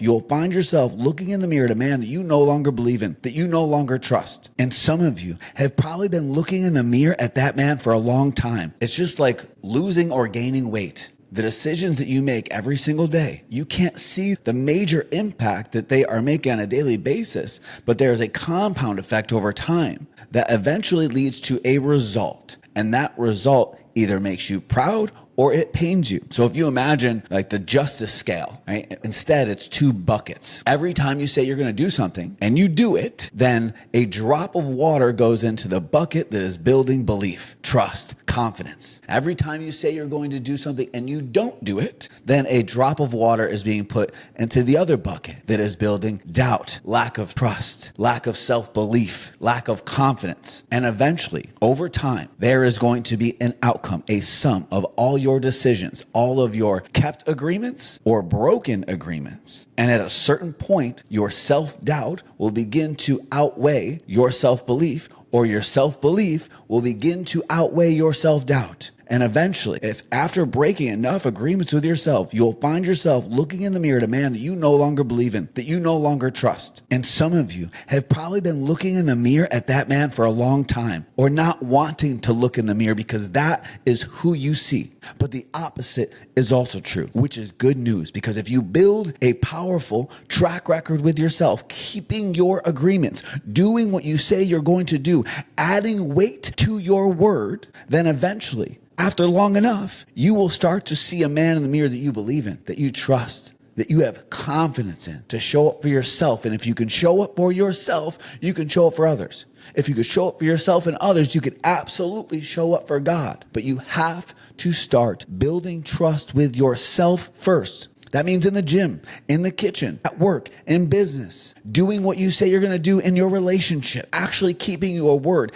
you'll find yourself looking in the mirror at a man that you no longer believe in, that you no longer trust. And some of you have probably been looking in the mirror at that man for a long time. It's just like losing or gaining weight. The decisions that you make every single day, you can't see the major impact that they are making on a daily basis, but there's a compound effect over time that eventually leads to a result. And that result either makes you proud or it pains you. So if you imagine like the justice scale, right? Instead, it's 2 buckets. Every time you say you're going to do something and you do it, then a drop of water goes into the bucket that is building belief, trust, confidence. Every time you say you're going to do something and you don't do it, then a drop of water is being put into the other bucket that is building doubt, lack of trust, lack of self-belief, lack of confidence. And eventually, over time, there is going to be an outcome, a sum of all your decisions, all of your kept agreements or broken agreements. And at a certain point, your self-doubt will begin to outweigh your self-belief, or your self-belief will begin to outweigh your self-doubt. And eventually, if after breaking enough agreements with yourself, you'll find yourself looking in the mirror at a man that you no longer believe in, that you no longer trust. And some of you have probably been looking in the mirror at that man for a long time, or not wanting to look in the mirror because that is who you see. But the opposite is also true, which is good news, because if you build a powerful track record with yourself, keeping your agreements, doing what you say you're going to do, adding weight to your word, then eventually, after long enough, you will start to see a man in the mirror that you believe in, that you trust, that you have confidence in, to show up for yourself. And if you can show up for yourself, you can show up for others. If you could show up for yourself and others, you could absolutely show up for God. But you have to start building trust with yourself first. That means in the gym, in the kitchen, at work, in business, doing what you say you're going to do in your relationship, actually keeping your word,